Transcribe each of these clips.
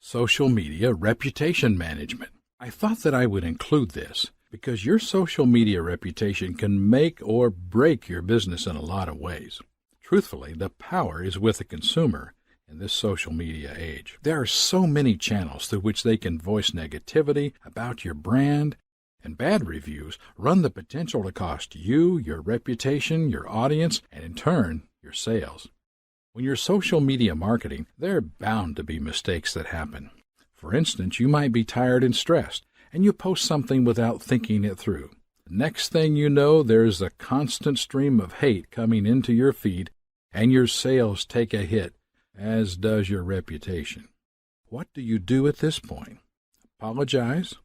Social media reputation management. I thought that I would include this because your social media reputation can make or break your business in a lot of ways. Truthfully, the power is with the consumer in this social media age. There are so many channels through which they can voice negativity about your brand, and bad reviews run the potential to cost you, your reputation, your audience, and in turn, your sales. When you're social media marketing, there are bound to be mistakes that happen. For instance, you might be tired and stressed, and you post something without thinking it through. The next thing you know, there's a constant stream of hate coming into your feed, and your sales take a hit, as does your reputation. What do you do at this point? Apologize,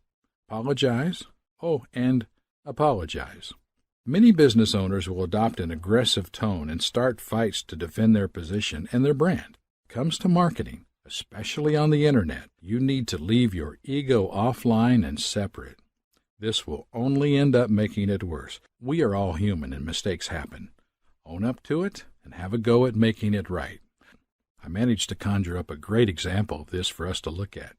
and apologize. Many business owners will adopt an aggressive tone and start fights to defend their position and their brand. When it comes to marketing, especially on the internet, you need to leave your ego offline and separate. This will only end up making it worse. We are all human and mistakes happen. Own up to it and have a go at making it right. I managed to conjure up a great example of this for us to look at.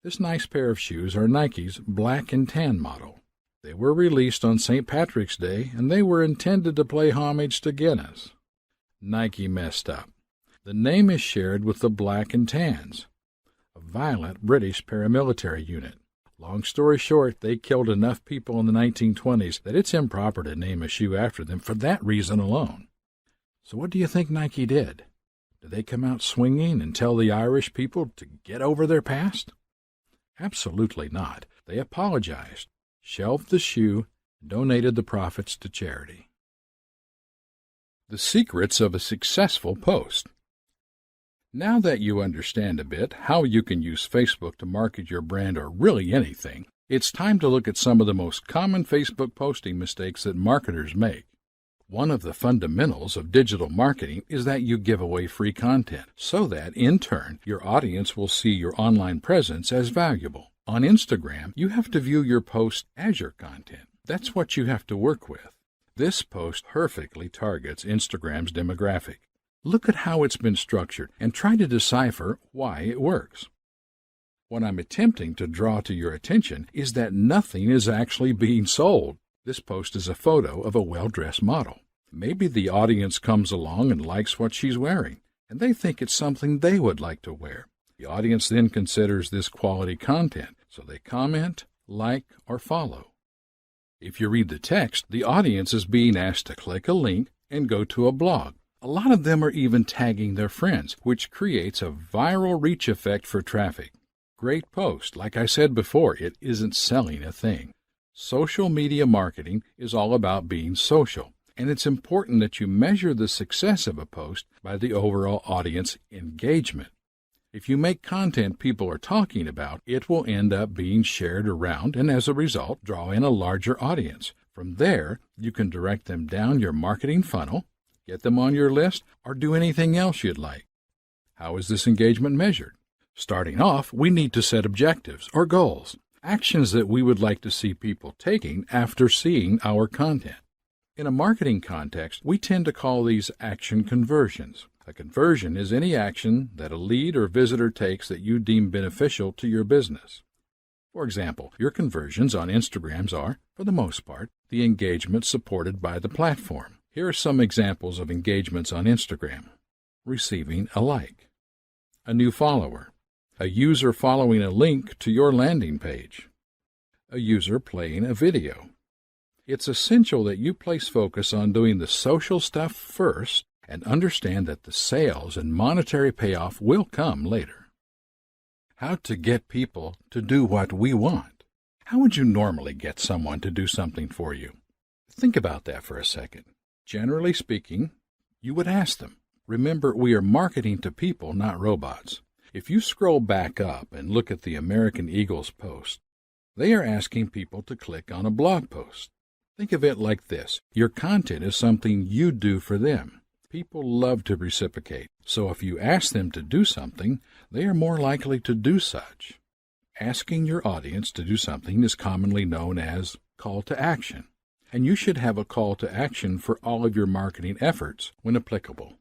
This nice pair of shoes are Nike's black and tan model. They were released on St. Patrick's Day, and they were intended to pay homage to Guinness. Nike messed up. The name is shared with the Black and Tans, a violent British paramilitary unit. Long story short, they killed enough people in the 1920s that it's improper to name a shoe after them for that reason alone. So what do you think Nike did? Did they come out swinging and tell the Irish people to get over their past? Absolutely not. They apologized, shelved the shoe, and donated the profits to charity. The secrets of a successful post. Now that you understand a bit how you can use Facebook to market your brand or really anything, it's time to look at some of the most common Facebook posting mistakes that marketers make. One of the fundamentals of digital marketing is that you give away free content so that, in turn, your audience will see your online presence as valuable. On Instagram, you have to view your post as your content. That's what you have to work with. This post perfectly targets Instagram's demographic. Look at how it's been structured and try to decipher why it works. What I'm attempting to draw to your attention is that nothing is actually being sold. This post is a photo of a well-dressed model. Maybe the audience comes along and likes what she's wearing, and they think it's something they would like to wear. The audience then considers this quality content, so they comment, like, or follow. If you read the text, the audience is being asked to click a link and go to a blog. A lot of them are even tagging their friends, which creates a viral reach effect for traffic. Great post. Like I said before, it isn't selling a thing. Social media marketing is all about being social, and it's important that you measure the success of a post by the overall audience engagement. If you make content people are talking about, it will end up being shared around and as a result draw in a larger audience. From there, you can direct them down your marketing funnel, get them on your list, or do anything else you'd like. How is this engagement measured? Starting off, we need to set objectives or goals, actions that we would like to see people taking after seeing our content. In a marketing context, we tend to call these action conversions. A conversion is any action that a lead or visitor takes that you deem beneficial to your business. For example, your conversions on Instagrams are, for the most part, the engagement supported by the platform. Here are some examples of engagements on Instagram. Receiving a like, a new follower, a user following a link to your landing page, a user playing a video. It's essential that you place focus on doing the social stuff first and understand that the sales and monetary payoff will come later. How to get people to do what we want. How would you normally get someone to do something for you? Think about that for a second. Generally speaking, you would ask them. Remember, we are marketing to people, not robots. If you scroll back up and look at the American Eagle's post, they are asking people to click on a blog post. Think of it like this. Your content is something you do for them. People love to reciprocate, so if you ask them to do something, they are more likely to do such. Asking your audience to do something is commonly known as call to action, and you should have a call to action for all of your marketing efforts when applicable.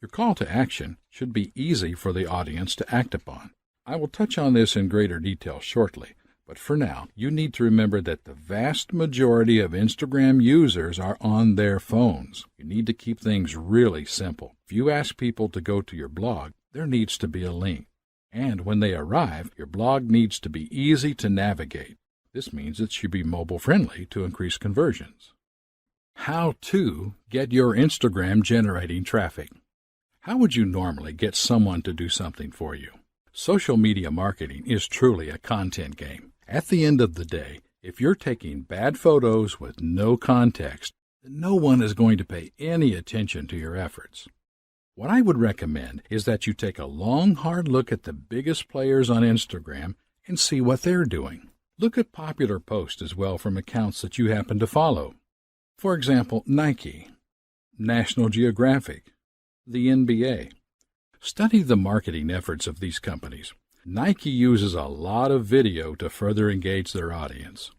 Your call to action should be easy for the audience to act upon. I will touch on this in greater detail shortly, but for now, you need to remember that the vast majority of Instagram users are on their phones. You need to keep things really simple. If you ask people to go to your blog, there needs to be a link. And when they arrive, your blog needs to be easy to navigate. This means it should be mobile-friendly to increase conversions. How to get your Instagram generating traffic. How would you normally get someone to do something for you? Social media marketing is truly a content game. At the end of the day, if you're taking bad photos with no context, then no one is going to pay any attention to your efforts. What I would recommend is that you take a long, hard look at the biggest players on Instagram and see what they're doing. Look at popular posts as well from accounts that you happen to follow. For example, Nike, National Geographic, the NBA. Study the marketing efforts of these companies. Nike uses a lot of video to further engage their audience,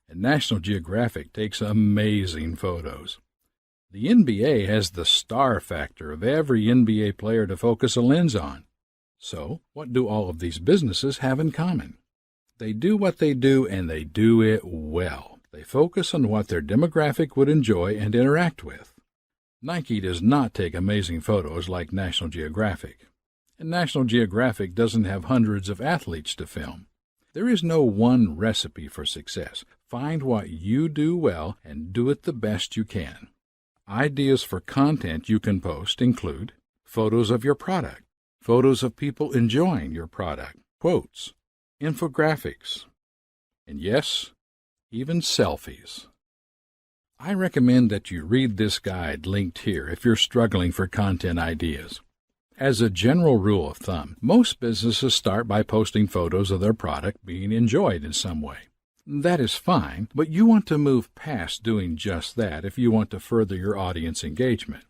and National Geographic takes amazing photos. The NBA has the star factor of every NBA player to focus a lens on. So, what do all of these businesses have in common? They do what they do, and they do it well. They focus on what their demographic would enjoy and interact with. Nike does not take amazing photos like National Geographic, and National Geographic doesn't have hundreds of athletes to film. There is no one recipe for success. Find what you do well and do it the best you can. Ideas for content you can post include photos of your product, photos of people enjoying your product, quotes, infographics, and yes, even selfies. I recommend that you read this guide linked here if you're struggling for content ideas. As a general rule of thumb, most businesses start by posting photos of their product being enjoyed in some way. That is fine, but you want to move past doing just that if you want to further your audience engagement.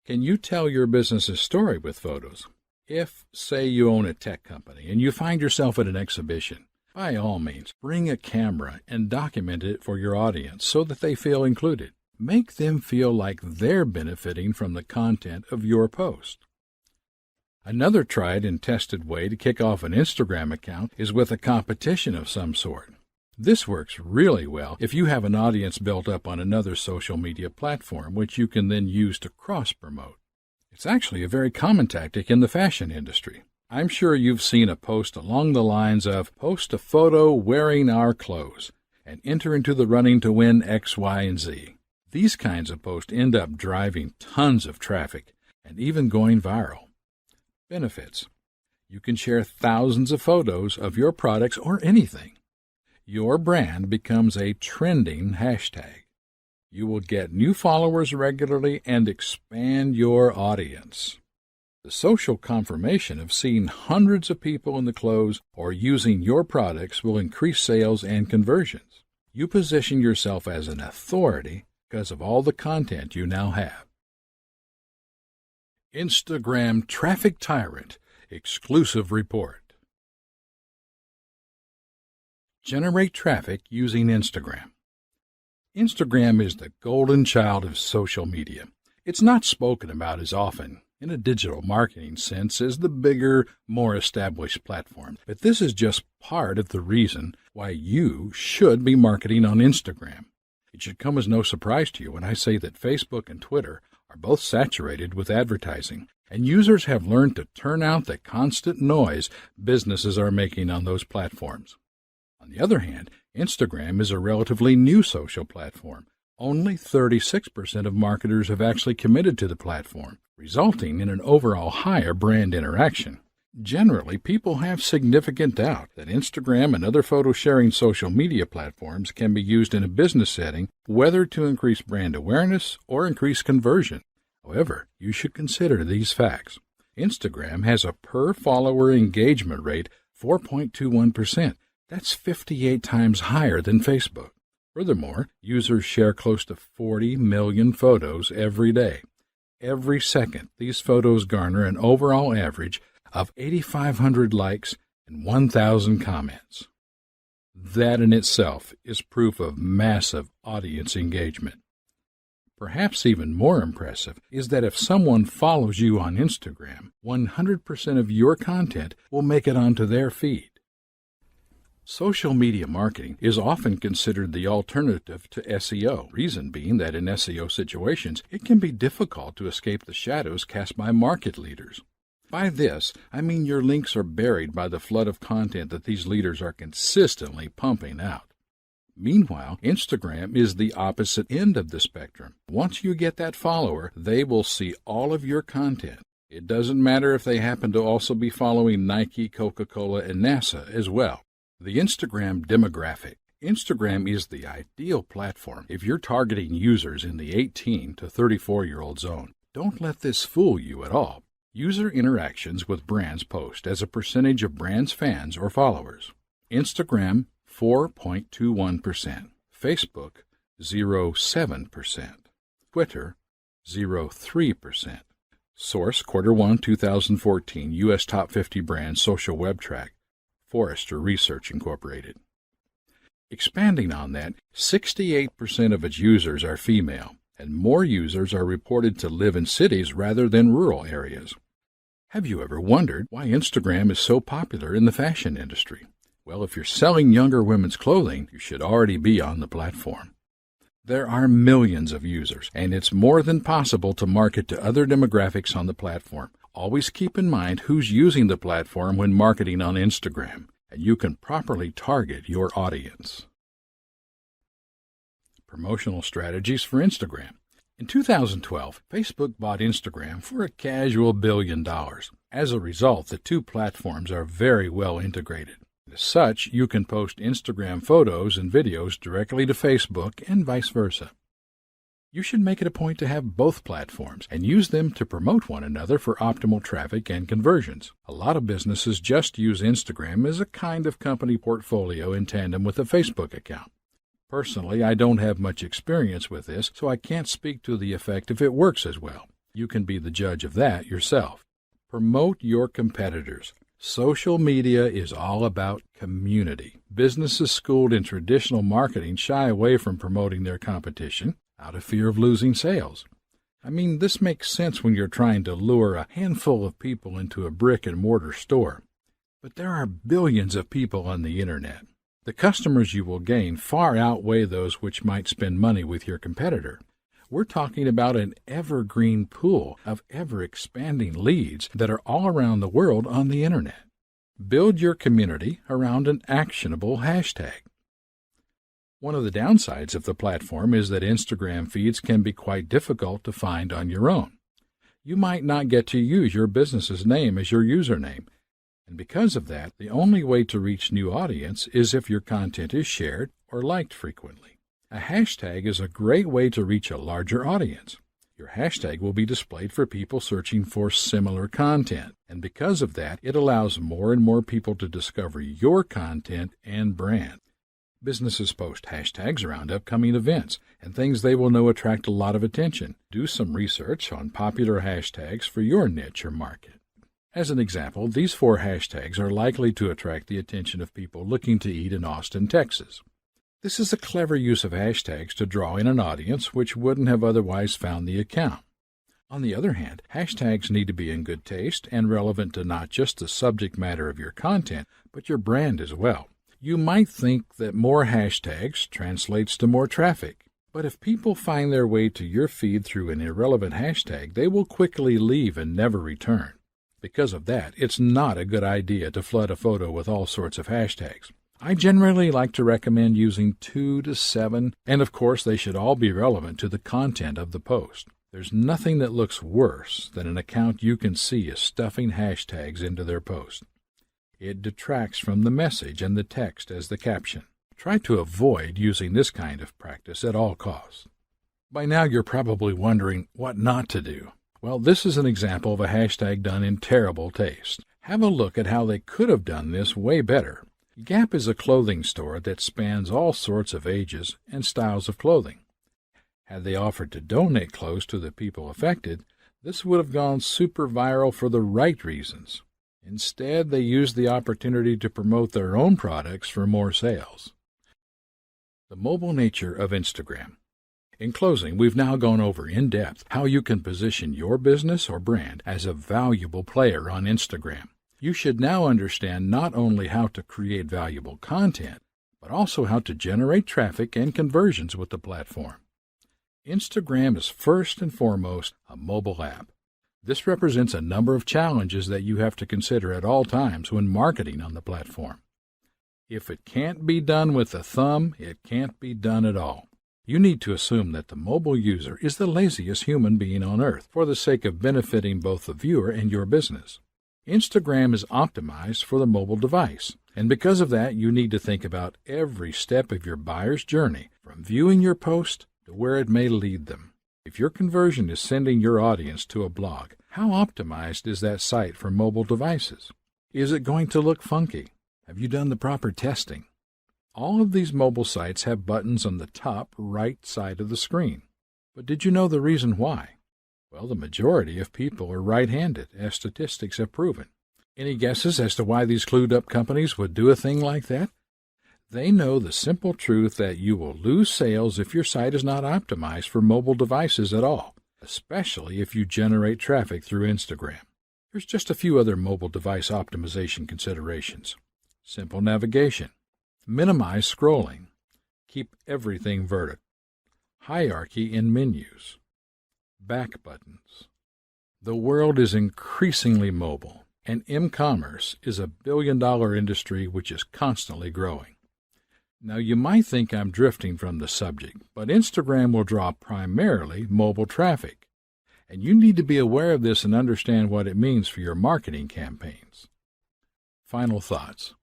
Can you tell your business's story with photos? If, say, you own a tech company and you find yourself at an exhibition, by all means, bring a camera and document it for your audience so that they feel included. Make them feel like they're benefiting from the content of your post. Another tried and tested way to kick off an Instagram account is with a competition of some sort. This works really well if you have an audience built up on another social media platform, which you can then use to cross-promote. It's actually a very common tactic in the fashion industry. I'm sure you've seen a post along the lines of, post a photo wearing our clothes and enter into the running to win X, Y, and Z. These kinds of posts end up driving tons of traffic and even going viral. Benefits. You can share thousands of photos of your products or anything. Your brand becomes a trending hashtag. You will get new followers regularly and expand your audience. The social confirmation of seeing hundreds of people in the clothes or using your products will increase sales and conversions. You position yourself as an authority because of all the content you now have. Instagram Traffic Tyrant Exclusive Report. Generate traffic using Instagram. Instagram is the golden child of social media. It's not spoken about as often in a digital marketing sense as the bigger, more established platforms, but this is just part of the reason why you should be marketing on Instagram. It should come as no surprise to you when I say that Facebook and Twitter are both saturated with advertising, and users have learned to turn out the constant noise businesses are making on those platforms. On the other hand, Instagram is a relatively new social platform. Only 36% of marketers have actually committed to the platform, resulting in an overall higher brand interaction. Generally, people have significant doubt that Instagram and other photo-sharing social media platforms can be used in a business setting, whether to increase brand awareness or increase conversion. However, you should consider these facts. Instagram has a per-follower engagement rate 4.21%. That's 58 times higher than Facebook. Furthermore, users share close to 40 million photos every day. Every second, these photos garner an overall average of 8,500 likes and 1,000 comments. That in itself is proof of massive audience engagement. Perhaps even more impressive is that if someone follows you on Instagram, 100% of your content will make it onto their feed. Social media marketing is often considered the alternative to SEO, reason being that in SEO situations, it can be difficult to escape the shadows cast by market leaders. By this, I mean your links are buried by the flood of content that these leaders are consistently pumping out. Meanwhile, Instagram is the opposite end of the spectrum. Once you get that follower, they will see all of your content. It doesn't matter if they happen to also be following Nike, Coca-Cola, and NASA as well. The Instagram demographic. Instagram is the ideal platform if you're targeting users in the 18 to 34-year-old zone. Don't let this fool you at all. User interactions with brands post as a percentage of brands' fans or followers. Instagram, 4.21%. Facebook, 0.7%. Twitter, 0.3%. Source, Q1 2014 U.S. Top 50 Brands Social Web Track, Forrester Research Incorporated. Expanding on that, 68% of its users are female, and more users are reported to live in cities rather than rural areas. Have you ever wondered why Instagram is so popular in the fashion industry? Well, if you're selling younger women's clothing, you should already be on the platform. There are millions of users, and it's more than possible to market to other demographics on the platform. Always keep in mind who's using the platform when marketing on Instagram, and you can properly target your audience. Promotional strategies for Instagram. In 2012, Facebook bought Instagram for a casual $1 billion. As a result, the two platforms are very well integrated. As such, you can post Instagram photos and videos directly to Facebook and vice versa. You should make it a point to have both platforms and use them to promote one another for optimal traffic and conversions. A lot of businesses just use Instagram as a kind of company portfolio in tandem with a Facebook account. Personally, I don't have much experience with this, so I can't speak to the effect if it works as well. You can be the judge of that yourself. Promote your competitors. Social media is all about community. Businesses schooled in traditional marketing shy away from promoting their competition out of fear of losing sales. I mean, this makes sense when you're trying to lure a handful of people into a brick-and-mortar store. But there are billions of people on the Internet. The customers you will gain far outweigh those which might spend money with your competitor. We're talking about an evergreen pool of ever-expanding leads that are all around the world on the Internet. Build your community around an actionable hashtag. One of the downsides of the platform is that Instagram feeds can be quite difficult to find on your own. You might not get to use your business's name as your username, and because of that, the only way to reach new audience is if your content is shared or liked frequently. A hashtag is a great way to reach a larger audience. Your hashtag will be displayed for people searching for similar content, and because of that, it allows more and more people to discover your content and brand. Businesses post hashtags around upcoming events and things they will know attract a lot of attention. Do some research on popular hashtags for your niche or market. As an example, these 4 hashtags are likely to attract the attention of people looking to eat in Austin, Texas. This is a clever use of hashtags to draw in an audience which wouldn't have otherwise found the account. On the other hand, hashtags need to be in good taste and relevant to not just the subject matter of your content, but your brand as well. You might think that more hashtags translates to more traffic, but if people find their way to your feed through an irrelevant hashtag, they will quickly leave and never return. Because of that, it's not a good idea to flood a photo with all sorts of hashtags. I generally like to recommend using 2 to 7, and of course they should all be relevant to the content of the post. There's nothing that looks worse than an account you can see is stuffing hashtags into their post. It detracts from the message and the text as the caption. Try to avoid using this kind of practice at all costs. By now you're probably wondering what not to do. Well, this is an example of a hashtag done in terrible taste. Have a look at how they could have done this way better. Gap is a clothing store that spans all sorts of ages and styles of clothing. Had they offered to donate clothes to the people affected, this would have gone super viral for the right reasons. Instead, they used the opportunity to promote their own products for more sales. The mobile nature of Instagram. In closing, we've now gone over in depth how you can position your business or brand as a valuable player on Instagram. You should now understand not only how to create valuable content, but also how to generate traffic and conversions with the platform. Instagram is first and foremost a mobile app. This represents a number of challenges that you have to consider at all times when marketing on the platform. If it can't be done with a thumb, it can't be done at all. You need to assume that the mobile user is the laziest human being on earth for the sake of benefiting both the viewer and your business. Instagram is optimized for the mobile device, and because of that, you need to think about every step of your buyer's journey, from viewing your post to where it may lead them. If your conversion is sending your audience to a blog, how optimized is that site for mobile devices? Is it going to look funky? Have you done the proper testing? All of these mobile sites have buttons on the top right side of the screen. But did you know the reason why? Well, the majority of people are right-handed, as statistics have proven. Any guesses as to why these clued-up companies would do a thing like that? They know the simple truth that you will lose sales if your site is not optimized for mobile devices at all, especially if you generate traffic through Instagram. Here's just a few other mobile device optimization considerations. Simple navigation. Minimize scrolling. Keep everything vertical. Hierarchy in menus. Back buttons. The world is increasingly mobile, and e-commerce is a billion-dollar industry which is constantly growing. Now, you might think I'm drifting from the subject, but Instagram will draw primarily mobile traffic, and you need to be aware of this and understand what it means for your marketing campaigns. Final thoughts.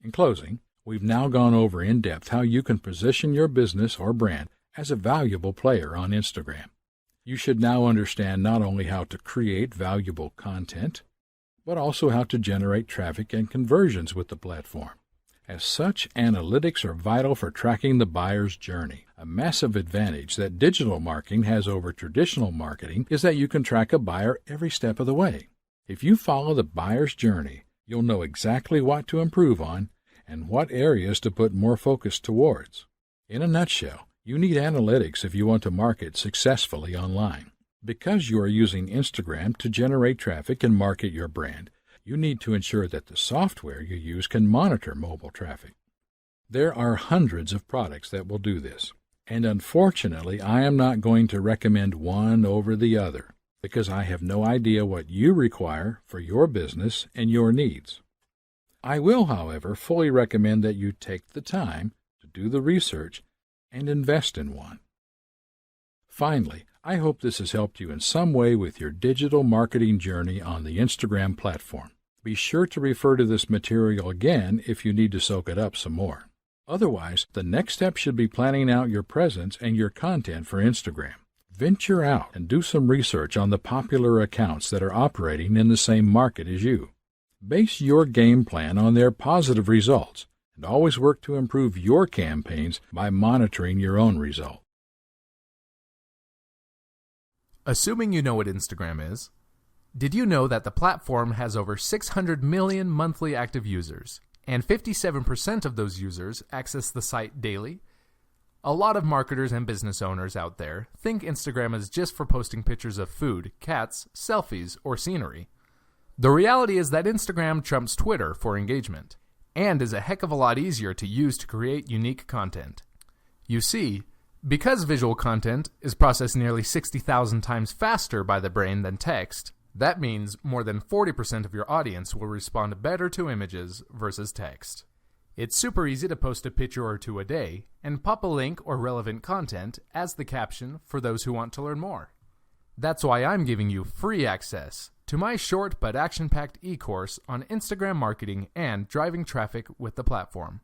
In closing, we've now gone over in depth how you can position your business or brand as a valuable player on Instagram. You should now understand not only how to create valuable content, but also how to generate traffic and conversions with the platform. As such, analytics are vital for tracking the buyer's journey. A massive advantage that digital marketing has over traditional marketing is that you can track a buyer every step of the way. If you follow the buyer's journey, you'll know exactly what to improve on and what areas to put more focus towards. In a nutshell, you need analytics if you want to market successfully online. Because you are using Instagram to generate traffic and market your brand, you need to ensure that the software you use can monitor mobile traffic. There are hundreds of products that will do this, and unfortunately, I am not going to recommend one over the other because I have no idea what you require for your business and your needs. I will, however, fully recommend that you take the time to do the research and invest in one. Finally, I hope this has helped you in some way with your digital marketing journey on the Instagram platform. Be sure to refer to this material again if you need to soak it up some more. Otherwise, the next step should be planning out your presence and your content for Instagram. Venture out and do some research on the popular accounts that are operating in the same market as you. Base your game plan on their positive results and always work to improve your campaigns by monitoring your own results. Assuming you know what Instagram is, did you know that the platform has over 600 million monthly active users, and 57% of those users access the site daily? A lot of marketers and business owners out there think Instagram is just for posting pictures of food, cats, selfies, or scenery. The reality is that Instagram trumps Twitter for engagement, and is a heck of a lot easier to use to create unique content. You see, because visual content is processed nearly 60,000 times faster by the brain than text, that means more than 40% of your audience will respond better to images versus text. It's super easy to post a picture or two a day and pop a link or relevant content as the caption for those who want to learn more. That's why I'm giving you free access to my short but action-packed e-course on Instagram marketing and driving traffic with the platform.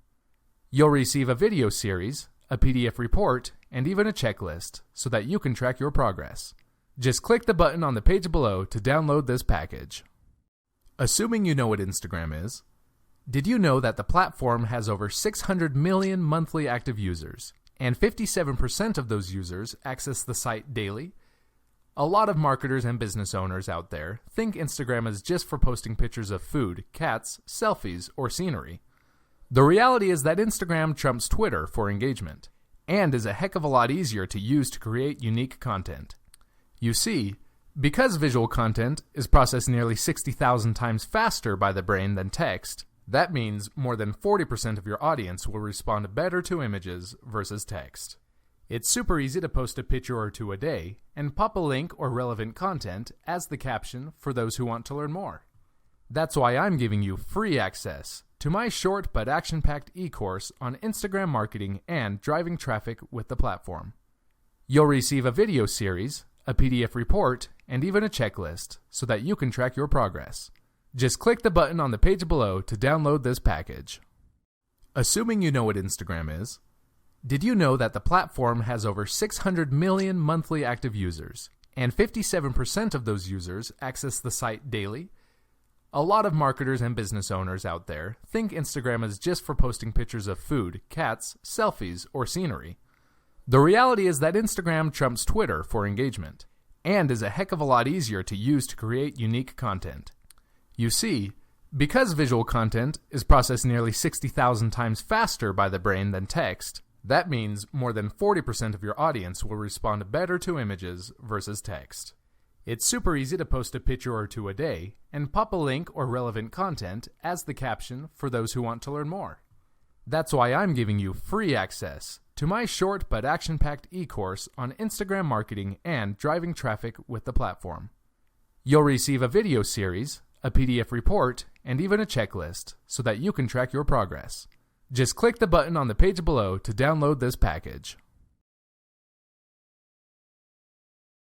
You'll receive a video series, a PDF report, and even a checklist so that you can track your progress. Just click the button on the page below to download this package. Assuming you know what Instagram is, did you know that the platform has over 600 million monthly active users, and 57% of those users access the site daily? A lot of marketers and business owners out there think Instagram is just for posting pictures of food, cats, selfies, or scenery. The reality is that Instagram trumps Twitter for engagement, and is a heck of a lot easier to use to create unique content. You see, because visual content is processed nearly 60,000 times faster by the brain than text, that means more than 40% of your audience will respond better to images versus text. It's super easy to post a picture or two a day and pop a link or relevant content as the caption for those who want to learn more. That's why I'm giving you free access to my short but action-packed e-course on Instagram marketing and driving traffic with the platform. You'll receive a video series, a PDF report, and even a checklist so that you can track your progress. Just click the button on the page below to download this package. Assuming you know what Instagram is, did you know that the platform has over 600 million monthly active users, and 57% of those users access the site daily? A lot of marketers and business owners out there think Instagram is just for posting pictures of food, cats, selfies, or scenery. The reality is that Instagram trumps Twitter for engagement, and is a heck of a lot easier to use to create unique content. You see, because visual content is processed nearly 60,000 times faster by the brain than text, that means more than 40% of your audience will respond better to images versus text. It's super easy to post a picture or two a day and pop a link or relevant content as the caption for those who want to learn more. That's why I'm giving you free access to my short but action-packed e-course on Instagram marketing and driving traffic with the platform. You'll receive a video series, a PDF report, and even a checklist so that you can track your progress. Just click the button on the page below to download this package.